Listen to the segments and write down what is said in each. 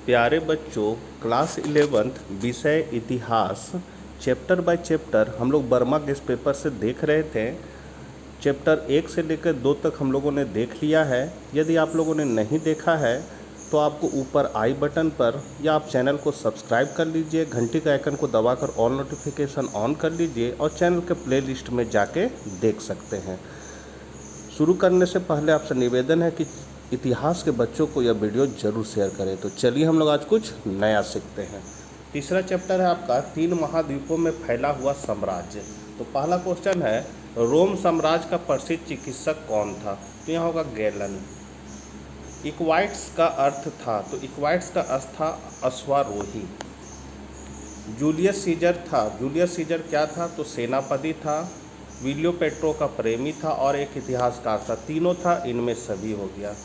प्यारे बच्चों, class 11th विषय इतिहास चैप्टर बाय चैप्टर हम लोग बर्मा गेस्ट पेपर से देख रहे थे। चैप्टर 1 से लेकर 2 तक हम लोगों ने देख लिया है। यदि आप लोगों ने नहीं देखा है तो आपको ऊपर आई बटन पर या आप चैनल को सब्सक्राइब कर लीजिए, घंटी का आइकन को दबाकर ऑल नोटिफिकेशन ऑन कर लीजिए और चैनल के प्लेलिस्ट में जाके देख सकते हैं। शुरू करने से पहले आपसे निवेदन है कि इतिहास के बच्चों को यह वीडियो जरूर शेयर करें। तो चलिए हम लोग आज कुछ नया सीखते हैं। तीसरा चैप्टर है आपका 3 महाद्वीपों में फैला हुआ साम्राज्य। तो पहला क्वेश्चन है, रोम साम्राज्य का प्रसिद्ध चिकित्सक कौन था? तो यहाँ होगा गैलन। इक्वाइट्स का अर्थ था, तो इक्वाइट्स का अर्थ था अश्वारोही। जूलियस सीजर था। जूलियस सीजर क्या था? तो सेनापति था। क्लियोपेट्रा का प्रेमी था और एक इतिहासकार था। तीनों था, इनमें सभी हो गया।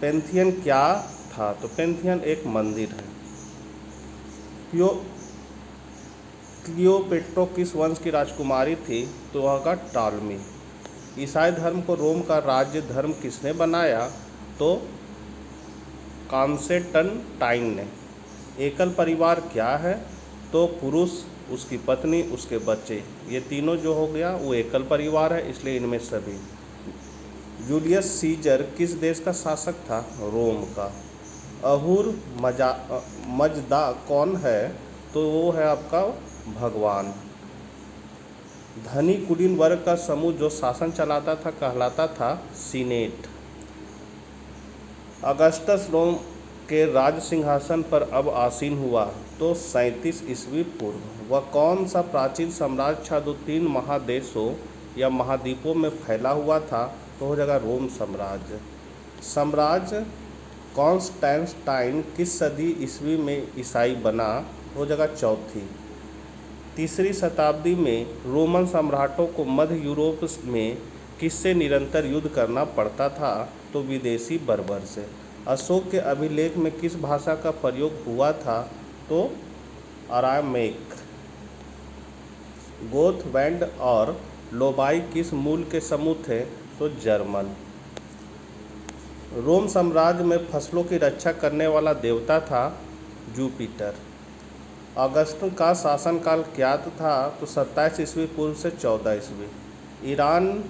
पैंथियन क्या था? तो पैंथियन एक मंदिर है। क्लियोपेट्रा किस वंश की राजकुमारी थी? तो वह का टालमी। ईसाई धर्म को रोम का राज्य धर्म किसने बनाया? तो कॉन्स्टेंटाइन ने। एकल परिवार क्या है? तो पुरुष, उसकी पत्नी, उसके बच्चे, ये तीनों जो हो गया वो एकल परिवार है, इसलिए इनमें सभी। जूलियस सीजर किस देश का शासक था? रोम का। अहुर मजदा कौन है? तो वो है आपका भगवान। धनी कुलीन वर्ग का समूह जो शासन चलाता था कहलाता था सीनेट। अगस्टस रोम के राज सिंहासन पर अब आसीन हुआ तो 37 ईस्वी पूर्व। वह कौन सा प्राचीन साम्राज्य था जो 3 महादेशों या महाद्वीपों में फैला हुआ था? तो हो जाएगा रोम साम्राज्य। साम्राज्य कॉन्स्टेंटाइन किस सदी ईस्वी में ईसाई बना? हो जाएगा चौथी। तीसरी शताब्दी में रोमन सम्राटों को मध्य यूरोप में किससे निरंतर युद्ध करना पड़ता था? तो विदेशी बर्बर से। अशोक के अभिलेख में किस भाषा का प्रयोग हुआ था? तो अरामेक। गोथ, वेंड और लोबाई किस मूल के समूह थे? तो जर्मन। रोम साम्राज्य में फसलों की रक्षा करने वाला देवता था जुपिटर। अगस्त का शासनकाल क्या था? तो 27 ईस्वी पूर्व से 14 ईस्वी। ईरान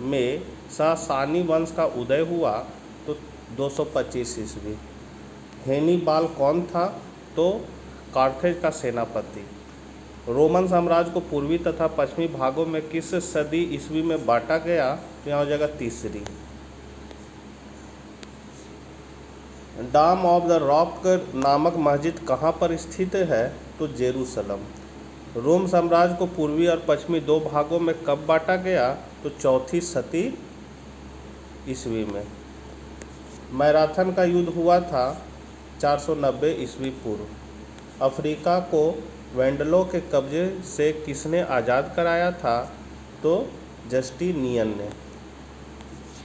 में सासानी वंश का उदय हुआ तो 225 ईस्वी। हैनिबाल कौन था? तो कार्थेज का सेनापति। रोमन साम्राज्य को पूर्वी तथा पश्चिमी भागों में किस सदी ईस्वी में बांटा गया? तो यहाँ हो जाएगा तीसरी। डाम ऑफ द रॉक नामक मस्जिद कहाँ पर स्थित है? तो जेरूसलम। रोम साम्राज्य को पूर्वी और पश्चिमी 2 भागों में कब बांटा गया? तो चौथी शती ईस्वी में। मैराथन का युद्ध हुआ था 490 ईस्वी पूर्व। अफ्रीका को वेंडलों के कब्जे से किसने आज़ाद कराया था? तो जस्टिनियन ने।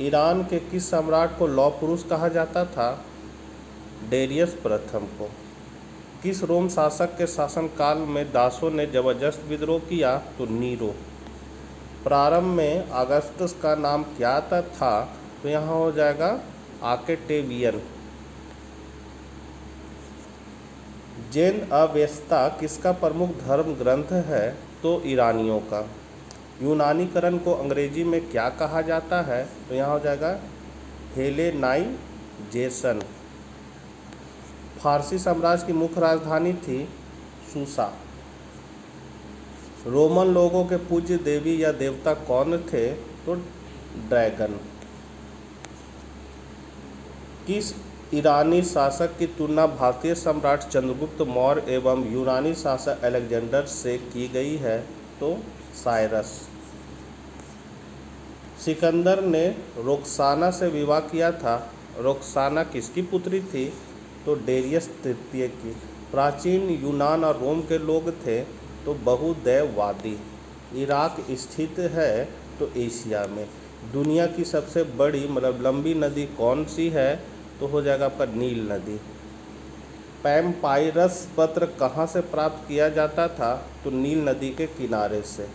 ईरान के किस सम्राट को लौह पुरुष कहा जाता था? डेरियस प्रथम को। किस रोम शासक के शासनकाल में दासों ने जबरदस्त विद्रोह किया? तो नीरो। प्रारंभ में अगस्टस का नाम क्या था? तो यहाँ हो जाएगा आकेटेवियन। जैन अवेस्ता किसका प्रमुख धर्म ग्रंथ है? तो ईरानियों का। यूनानीकरण को अंग्रेजी में क्या कहा जाता है? तो यहाँ हो जाएगा हेलेनाइजेशन। फारसी साम्राज्य की मुख्य राजधानी थी सूसा। रोमन लोगों के पूज्य देवी या देवता कौन थे? तो ड्रैगन। किस ईरानी शासक की तुलना भारतीय सम्राट चंद्रगुप्त मौर्य एवं यूनानी शासक अलेक्जेंडर से की गई है? तो साइरस। सिकंदर ने रोक्साना से विवाह किया था। रोक्साना किसकी पुत्री थी? तो डेरियस तृतीय की। प्राचीन यूनान और रोम के लोग थे तो बहुदैववादी। इराक स्थित है तो एशिया में। दुनिया की सबसे बड़ी लंबी नदी कौन सी है? तो हो जाएगा आपका नील नदी। पैम्पायरस पत्र कहाँ से प्राप्त किया जाता था? तो नील नदी के किनारे से।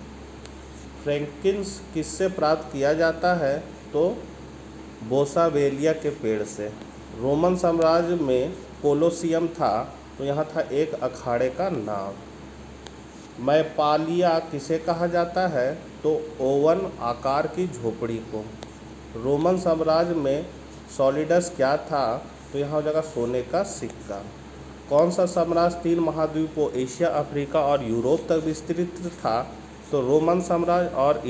फ्रैंकिन्स किससे प्राप्त किया जाता है? तो बोसावेलिया के पेड़ से। रोमन साम्राज्य में कोलोसियम था, तो यहाँ था एक अखाड़े का नाम। मैपालिया किसे कहा जाता है, तो ओवन आकार की झोपड़ी को। रोमन साम्राज्य में सॉलिडस क्या था, तो यहाँ हो जाएगा सोने का सिक्का। कौन सा साम्राज्य 3 महाद्वीपों एशिया, अफ्रीका और यूरोप तक विस्तृत था, तो रोमन साम्राज्य और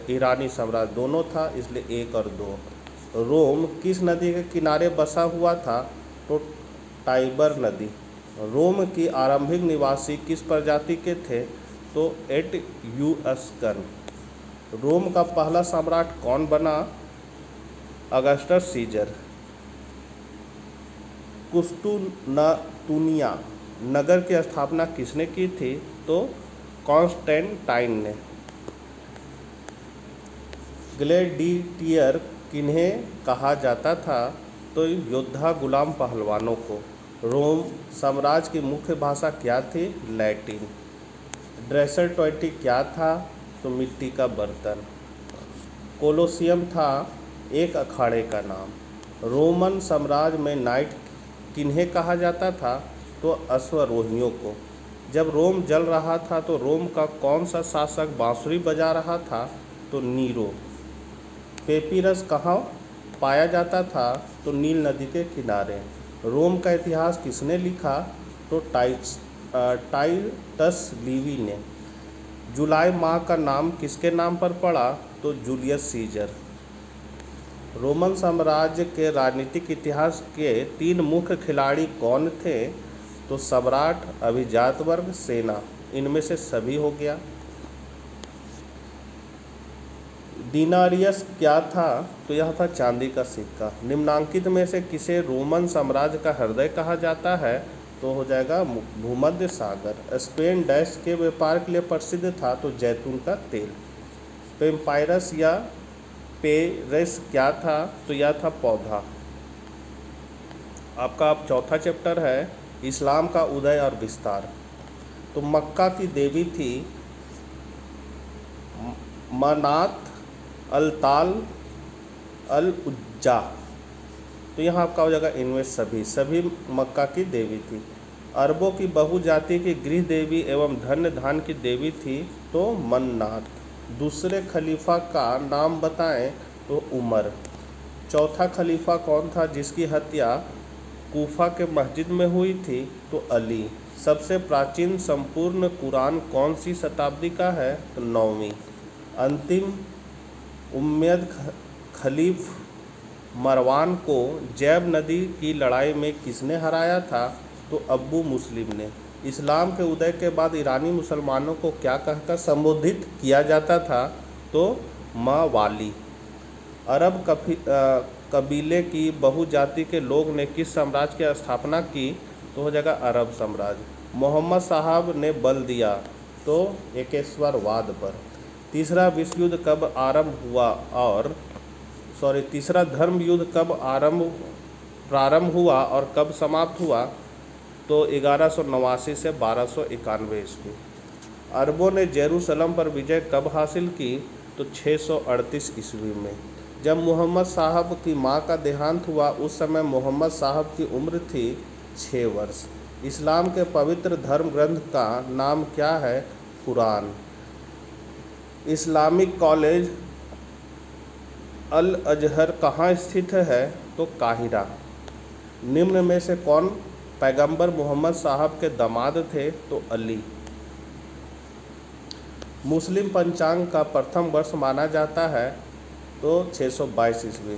ईरानी साम्राज्य दोनों था, इसलिए 1 और 2। रोम किस नदी के किनारे बसा हुआ था, तो टाइबर नदी। रोम की आरंभिक निवासी किस प्रजाति के थे, तो एट्यूस्कन। रोम का पहला सम्राट कौन बना, अगस्टस सीजर। कुस्तुनतुनिया नगर की स्थापना किसने की थी, तो कॉन्स्टेंटाइन ने। ग्लेडिएटर किन्हें कहा जाता था, तो योद्धा गुलाम पहलवानों को। रोम साम्राज्य की मुख्य भाषा क्या थी, लैटिन। ड्रेसर टॉयटी क्या था, तो मिट्टी का बर्तन। कोलोसियम था एक अखाड़े का नाम। रोमन साम्राज्य में नाइट किन्हें कहा जाता था, तो अश्वरोहियों को। जब रोम जल रहा था तो रोम का कौन सा शासक बांसुरी बजा रहा था, तो नीरो। पेपिरस कहाँ पाया जाता था, तो नील नदी के किनारे। रोम का इतिहास किसने लिखा, तो टाइटस लिवी ने। जुलाई माह का नाम किसके नाम पर पड़ा, तो जूलियस सीजर। रोमन साम्राज्य के राजनीतिक इतिहास के 3 मुख्य खिलाड़ी कौन थे, तो सम्राट, अभिजात वर्ग, सेना। इनमें से सभी हो गया। दिनारियस क्या था, तो यह था चांदी का सिक्का। निम्नांकित में से किसे रोमन साम्राज्य का हृदय कहा जाता है, तो हो जाएगा भूमध्य सागर। स्पेन डैश के व्यापार के लिए प्रसिद्ध था, तो जैतून का तेल। पेम्पायरस या पेरेस क्या था, तो यह था पौधा। आपका अब चौथा चैप्टर है इस्लाम का उदय और विस्तार। तो मक्का की देवी थी मनात अल-ताल अल-उज्जा। तो यहाँ आपका हो जाएगा इनमें सभी मक्का की देवी थी। अरबों की बहुजाति की गृह देवी एवं धन्य धान की देवी थी, तो मन्नात। दूसरे खलीफा का नाम बताएं, तो उमर। चौथा खलीफा कौन था जिसकी हत्या कूफा के मस्जिद में हुई थी, तो अली। सबसे प्राचीन संपूर्ण कुरान कौन सी शताब्दी का है, तो 9वीं। अंतिम उम्मयद खलीफ मरवान को जैब नदी की लड़ाई में किसने हराया था, तो अब्बू मुस्लिम ने। इस्लाम के उदय के बाद ईरानी मुसलमानों को क्या कहकर संबोधित किया जाता था, तो मवाली। अरब कबीले की बहुजाति के लोग ने किस साम्राज्य की स्थापना की, तो हो जाएगा अरब साम्राज्य। मोहम्मद साहब ने बल दिया, तो एकेश्वरवाद पर। तीसरा विश्व युद्ध कब आरंभ हुआ तीसरा धर्म युद्ध कब प्रारंभ हुआ और कब समाप्त हुआ, तो 1189 से 1291 ईस्वी। अरबों ने जेरूसलम पर विजय कब हासिल की, तो 638 ईस्वी में। जब मोहम्मद साहब की मां का देहांत हुआ उस समय मोहम्मद साहब की उम्र थी 6 वर्ष। इस्लाम के पवित्र धर्म ग्रंथ का नाम क्या है, कुरान। इस्लामिक कॉलेज अल अजहर कहाँ स्थित है, तो काहिरा। निम्न में से कौन पैगंबर मोहम्मद साहब के दामाद थे, तो अली। मुस्लिम पंचांग का प्रथम वर्ष माना जाता है, तो 622 ईस्वी।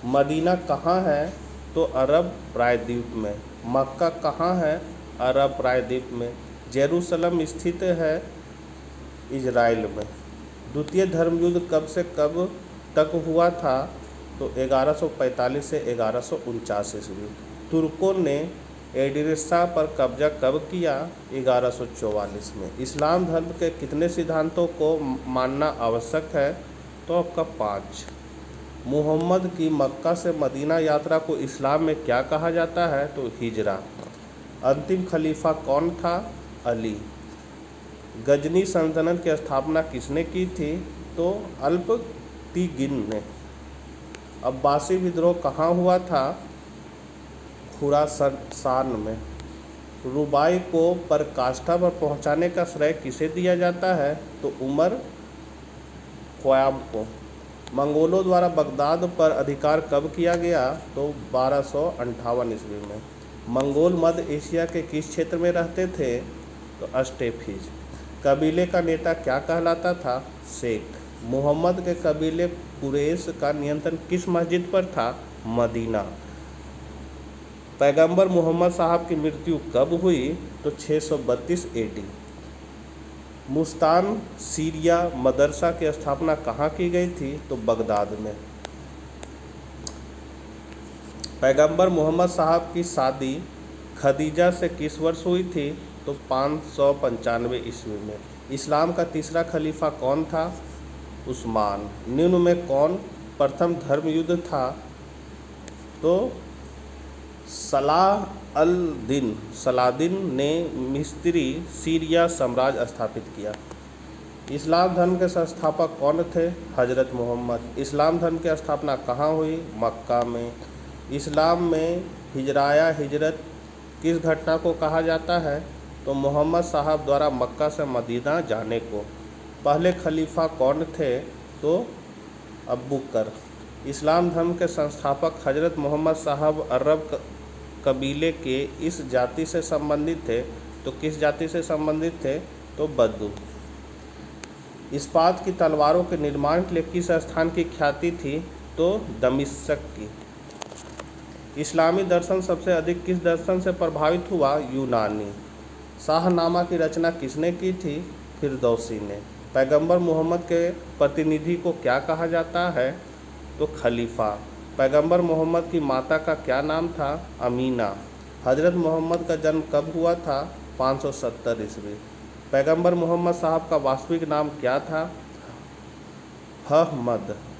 मदीना कहाँ है, तो अरब प्रायद्वीप में। मक्का कहाँ है, अरब प्रायद्वीप में। जेरूसलम स्थित है इजराइल में। द्वितीय धर्म युद्ध कब से कब तक हुआ था, तो 1145 से 1149 ईस्वी। तुर्कों ने एडिरसा पर कब्जा कब किया, 1144 में। इस्लाम धर्म के कितने सिद्धांतों को मानना आवश्यक है, तो आपका 5। मुहम्मद की मक्का से मदीना यात्रा को इस्लाम में क्या कहा जाता है, तो हिजरा। अंतिम खलीफा कौन था, अली। गजनी सल्तनत की स्थापना किसने की थी, तो अल्पतिगिन ने। अब्बासी विद्रोह कहाँ हुआ था, खुरासान में। रुबाई को पराकाष्ठा पर पहुंचाने का श्रेय किसे दिया जाता है? तो उमर ख़्वाब को। मंगोलों द्वारा बगदाद पर अधिकार कब किया गया? तो 1258 ईस्वी में। मंगोल मध्य एशिया के किस क्षेत्र में रहते थे? तो अस्टेफिज। कबीले का नेता क्या कहलाता था? शेख। मोहम्मद के कबीले कुरैश का नियंत्रण किस मस्जिद पर था? मदीना। पैगंबर मोहम्मद साहब की मृत्यु कब हुई? तो 632 AD। मुस्तान सीरिया मदरसा की स्थापना कहाँ की गई थी? तो बगदाद में। पैगंबर मोहम्मद साहब की शादी खदीजा से किस वर्ष हुई थी? तो 595 ईस्वी में। इस्लाम का तीसरा खलीफा कौन था? उस्मान। निम्न में कौन प्रथम धर्म युद्ध था? तो सलादिन ने मिस्री सीरिया साम्राज्य स्थापित किया। इस्लाम धर्म के संस्थापक कौन थे? हजरत मोहम्मद। इस्लाम धर्म की स्थापना कहाँ हुई? मक्का में। इस्लाम में हिजरत किस घटना को कहा जाता है? तो मोहम्मद साहब द्वारा मक्का से मदीना जाने को। पहले खलीफा कौन थे? तो अबू बकर। इस्लाम धर्म के संस्थापक हजरत मोहम्मद साहब अरब कबीले के इस जाति से संबंधित थे। तो किस जाति से संबंधित थे? तो बद्दू। इस्पात की तलवारों के निर्माण के लिए किस स्थान की ख्याति थी? तो दमिश्क की। इस्लामी दर्शन सबसे अधिक किस दर्शन से प्रभावित हुआ? यूनानी। शाहनामा की रचना किसने की थी? फिरदौसी ने। पैगंबर मोहम्मद के प्रतिनिधि को क्या कहा जाता है? तो खलीफा। पैगंबर मोहम्मद की माता का क्या नाम था? अमीना। हजरत मोहम्मद का जन्म कब हुआ था? 570 ईस्वी। पैगंबर मोहम्मद साहब का वास्तविक नाम क्या था?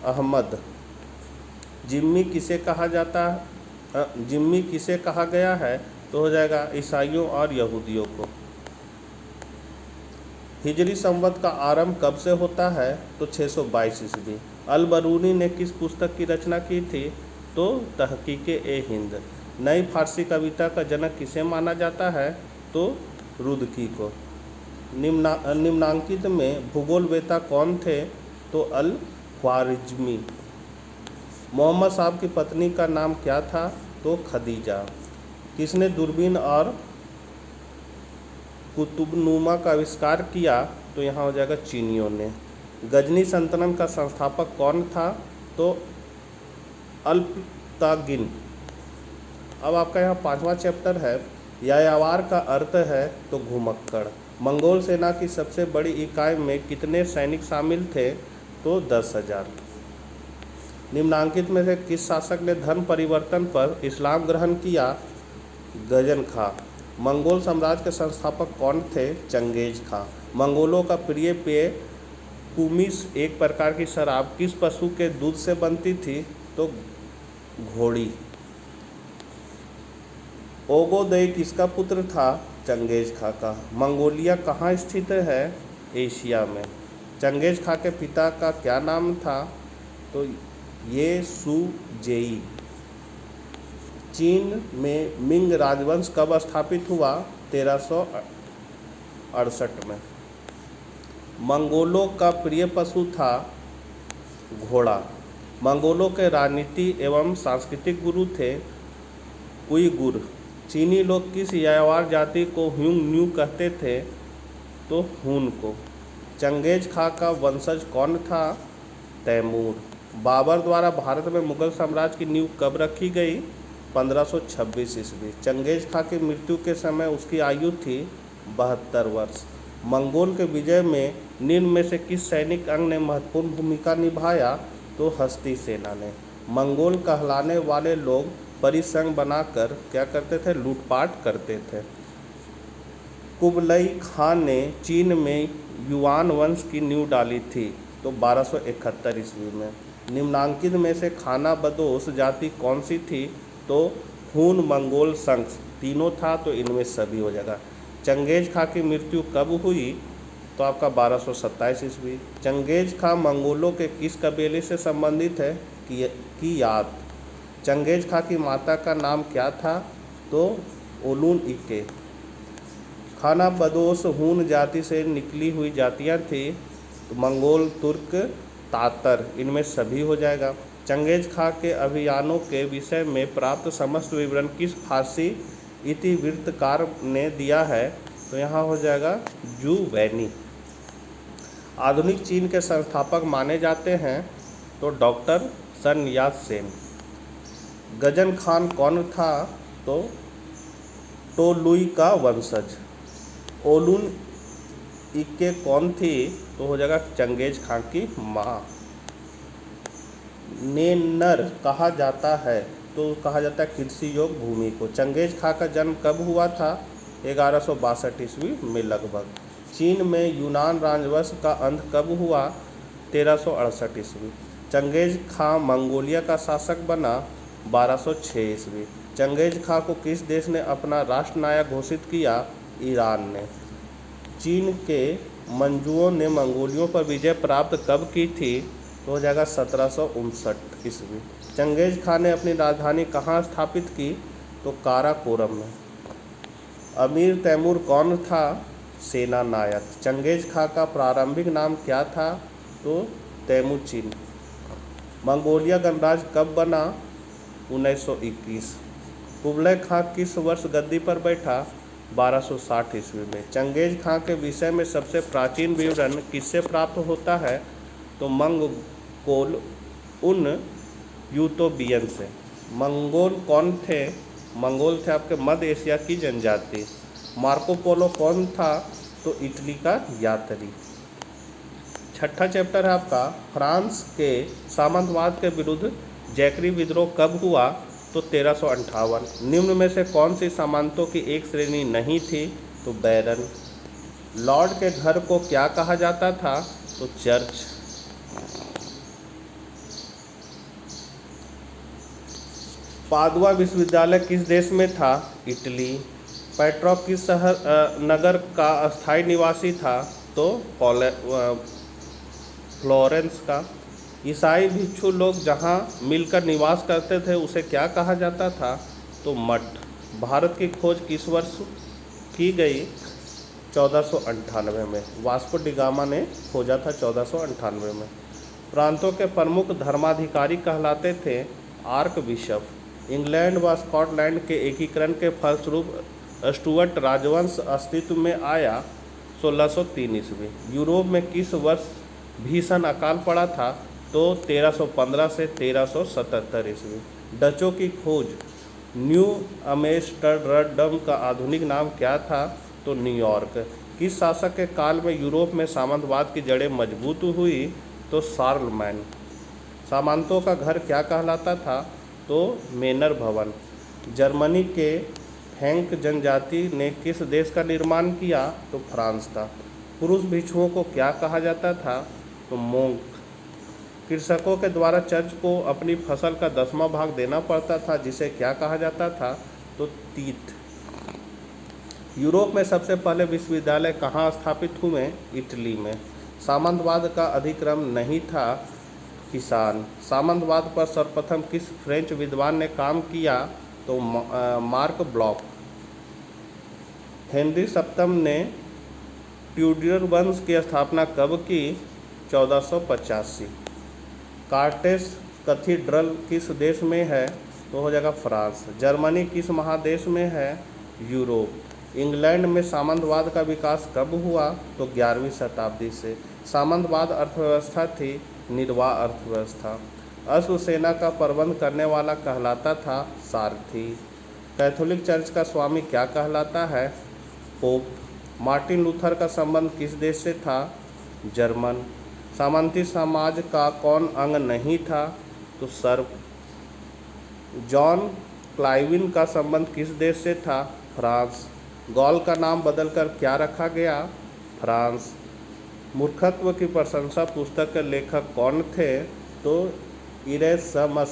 अहमद। जिम्मी किसे कहा जाता है? जिम्मी किसे कहा गया है? तो हो जाएगा ईसाइयों और यहूदियों को। हिजरी संवत का आरंभ कब से होता है? तो 622 ईस्वी। अल बरूनी ने किस पुस्तक की रचना की थी? तो तहकीक-ए-हिंद। नई फारसी कविता का जनक किसे माना जाता है? तो रुदकी को। निम्नांकित में भूगोलवेत्ता कौन थे? तो अल ख्वारिज्मी। मोहम्मद साहब की पत्नी का नाम क्या था? तो खदीजा। किसने दूरबीन और कुतुबनुमा का आविष्कार किया? तो यहाँ हो जाएगा चीनियों ने। गजनी सल्तनत का संस्थापक कौन था? तो अल्पतागिन। अब आपका यहाँ 5वां चैप्टर है। यायावर का अर्थ है तो घुमक्कड़। मंगोल सेना की सबसे बड़ी इकाई में कितने सैनिक शामिल थे? तो 10,000। निम्नांकित में से किस शासक ने धर्म परिवर्तन पर इस्लाम ग्रहण किया? गजन खां। मंगोल साम्राज्य के संस्थापक कौन थे? चंगेज खां। मंगोलों का प्रिय पेय कुमिस एक प्रकार की शराब किस पशु के दूध से बनती थी? तो घोड़ी। ओगोदेई किसका पुत्र था? चंगेज खां का। मंगोलिया कहाँ स्थित है? एशिया में। चंगेज खां के पिता का क्या नाम था? तो ये सुजेई। चीन में मिंग राजवंश कब स्थापित हुआ? 1368 में। मंगोलों का प्रिय पशु था घोड़ा। मंगोलों के राजनीति एवं सांस्कृतिक गुरु थे उइगुर। चीनी लोग किस यायावर जाति को ह्यूंग कहते थे? तो हून को। चंगेज खां का वंशज कौन था? तैमूर। बाबर द्वारा भारत में मुगल साम्राज्य की नींव कब रखी गई? 1526 ईस्वी। चंगेज खां की मृत्यु के समय उसकी आयु थी 72 वर्ष। मंगोल के विजय में निम्न में से किस सैनिक अंग ने महत्वपूर्ण भूमिका निभाया? तो हस्ती सेना ने। मंगोल कहलाने वाले लोग परिसंघ बनाकर क्या करते थे? लूटपाट करते थे। कुबलई खान ने चीन में युआन वंश की नींव डाली थी। तो 1271 ईस्वी में। निम्नांकित में से खाना बदोश जाति कौन सी थी? तो हून, मंगोल, संघ तीनों था। तो इनमें सभी हो जाएगा। चंगेज खां की मृत्यु कब हुई? तो आपका 1227 ईस्वी। चंगेज खां मंगोलों के किस कबीले से संबंधित है? कियात। चंगेज खां की माता का नाम क्या था? तो ओलून इके। खाना बदोश हून जाति से निकली हुई जातियाँ थी, तो मंगोल, तुर्क, तातर, इनमें सभी हो जाएगा। चंगेज खां के अभियानों के विषय में प्राप्त समस्त विवरण किस फारसी इतिवृत्तकार ने दिया है, तो यहाँ हो जाएगा जू वैनी। आधुनिक चीन के संस्थापक माने जाते हैं, तो डॉक्टर सन यात सेन। गजन खान कौन था, तो टोलुई का वंशज। ओलून इक्के कौन थी, तो हो जाएगा चंगेज खां की माँ। नेन्नर कहा जाता है, तो कहा जाता है कृषि योग्य भूमि को। चंगेज खां का जन्म कब हुआ था, 1162 ईस्वी में लगभग। चीन में यूनान राजवंश का अंत कब हुआ, 1368 ईस्वी। चंगेज खां मंगोलिया का शासक बना 1206 ईस्वी। चंगेज खां को किस देश ने अपना राष्ट्रनायक घोषित किया, ईरान ने। चीन के मंजुओं ने मंगोलियों पर विजय प्राप्त कब की थी, तो हो जाएगा 1759 ईस्वी। चंगेज खां ने अपनी राजधानी कहाँ स्थापित की, तो काराकोरम में। अमीर तैमूर कौन था, सेना नायक। चंगेज खां का प्रारंभिक नाम क्या था, तो तैमूचिन। मंगोलिया गणराज्य कब बना, 1921। कुबलय खां किस वर्ष गद्दी पर बैठा, 1260 ईस्वी में। चंगेज खां के विषय में सबसे प्राचीन विवरण किससे प्राप्त होता है, तो मंगोल उन यूतोबियन से। मंगोल कौन थे, मंगोल थे आपके मध्य एशिया की जनजाति। मार्को पोलो कौन था, तो इटली का यात्री। छठा चैप्टर है आपका, फ्रांस के सामंतवाद के विरुद्ध जैकरी विद्रोह कब हुआ, तो 1358। निम्न में से कौन सी सामंतों की एक श्रेणी नहीं थी, तो बैरन। लॉर्ड के घर को क्या कहा जाता था, तो चर्च। पादुआ विश्वविद्यालय किस देश में था, इटली। पेट्रॉक किस नगर का अस्थायी निवासी था, तो फ्लोरेंस का। ईसाई भिक्षु लोग जहाँ मिलकर निवास करते थे उसे क्या कहा जाता था, तो मठ। भारत की खोज किस वर्ष की गई, 1498 में। वास्को डी गामा ने खोजा था 1498 में। प्रांतों के प्रमुख धर्माधिकारी कहलाते थे आर्क बिशप। इंग्लैंड व स्कॉटलैंड के एकीकरण के फलस्वरूप स्टुअर्ट राजवंश अस्तित्व में आया 1603 ईस्वी। यूरोप में किस वर्ष भीषण अकाल पड़ा था, तो 1315 से 1377 ईस्वी। डचों की खोज। न्यू अमेस्टरडम का आधुनिक नाम क्या था, तो न्यूयॉर्क। किस शासक के काल में यूरोप में सामंतवाद की जड़ें मजबूत हुई, तो शार्लमैन। सामंतों का घर क्या कहलाता था, तो मेनर भवन। जर्मनी के फ्रैंक जनजाति ने किस देश का निर्माण किया, तो फ्रांस था। पुरुष भिक्षुओं को क्या कहा जाता था, तो मोंक। कृषकों के द्वारा चर्च को अपनी फसल का 10वां भाग देना पड़ता था, जिसे क्या कहा जाता था, तो तीत। यूरोप में सबसे पहले विश्वविद्यालय कहाँ स्थापित हुए, इटली में। सामंतवाद का अधिक्रम नहीं था, किसान। सामंतवाद पर सर्वप्रथम किस फ्रेंच विद्वान ने काम किया, तो मार्क ब्लॉक। हेनरी सप्तम ने ट्यूडर वंश की स्थापना कब की, 1485। कार्टेस कैथीड्रल किस देश में है, तो हो जाएगा फ्रांस। जर्मनी किस महादेश में है, यूरोप। इंग्लैंड में सामंतवाद का विकास कब हुआ, तो 11वीं शताब्दी से। सामंतवाद अर्थव्यवस्था थी, निर्वाह अर्थव्यवस्था। अश्व सेना का प्रबंध करने वाला कहलाता था सारथी। कैथोलिक चर्च का स्वामी क्या कहलाता है, पोप। मार्टिन लूथर का संबंध किस देश से था, जर्मन। सामंती समाज का कौन अंग नहीं था, तो सर्प। जॉन क्लाइविन का संबंध किस देश से था, फ्रांस। गॉल का नाम बदलकर क्या रखा गया, फ्रांस। मूर्खत्व की प्रशंसा पुस्तक के लेखक कौन थे, तो इरेसमस।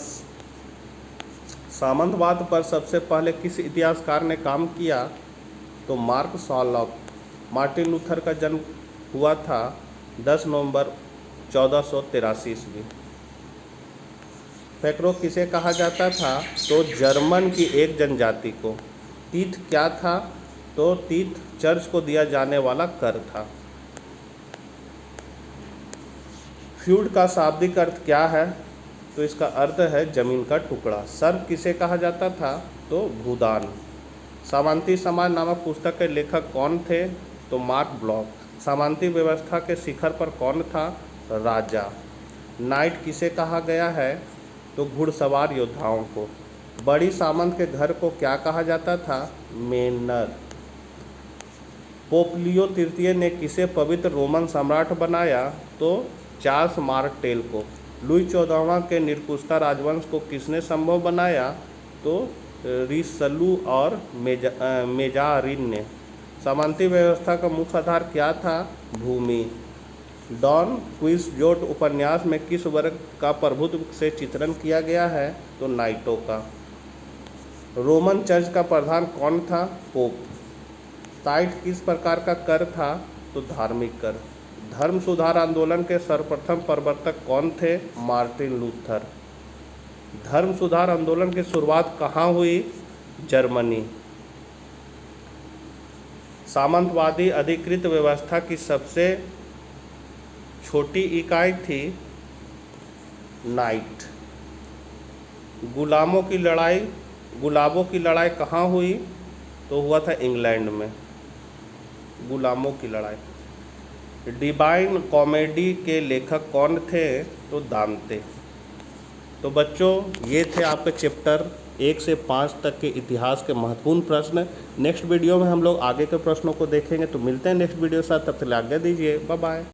सामंतवाद पर सबसे पहले किस इतिहासकार ने काम किया, तो मार्क शॉलॉक। मार्टिन लूथर का जन्म हुआ था 10 नवंबर 1483 ईस्वी। फैक्रो किसे कहा जाता था, तो जर्मन की एक जनजाति को। तीथ क्या था? तो तीथ चर्च को दिया जाने वाला कर था। फ्यूड का शाब्दिक अर्थ क्या है? तो इसका अर्थ है जमीन का टुकड़ा। सर्प किसे कहा जाता था? तो भूदान। सामंती समाज नामक पुस्तक के लेखक कौन थे? तो मार्क ब्लॉक। सामंती व्यवस्था के शिखर पर कौन था? राजा। नाइट किसे कहा गया है? तो घुड़सवार योद्धाओं को। बड़ी सामंत के घर को क्या कहा जाता था? मेनर। पोप लियो तृतीय ने किसे पवित्र रोमन सम्राट बनाया? तो चार्ल्स मार्टेल को। लुई 14वां के निरंकुशता राजवंश को किसने संभव बनाया? तो रिसलू और मेजारिन ने। सामंती व्यवस्था का मुख्य आधार क्या था? भूमि। डॉन क्विक्सोट उपन्यास में किस वर्ग का प्रभुत्व से चित्रण किया गया है? तो नाइटों का। रोमन चर्च का प्रधान कौन था? पोप। टाइट किस प्रकार का कर था? तो धार्मिक कर। धर्म सुधार आंदोलन के सर्वप्रथम प्रवर्तक कौन थे? Martin Luther. धर्म सुधार आंदोलन की शुरुआत कहाँ हुई? जर्मनी। सामंतवादी अधिकृत व्यवस्था की सबसे छोटी इकाई थी नाइट। गुलाबों की लड़ाई कहाँ हुई? तो हुआ था इंग्लैंड में, गुलामों की लड़ाई। डिवाइन कॉमेडी के लेखक कौन थे? तो दांते। तो बच्चों, ये थे आपके चैप्टर 1 से 5 तक के इतिहास के महत्वपूर्ण प्रश्न। नेक्स्ट वीडियो में हम लोग आगे के प्रश्नों को देखेंगे। तो मिलते हैं नेक्स्ट वीडियो के साथ, तब तक आज्ञा दीजिए। Bye bye.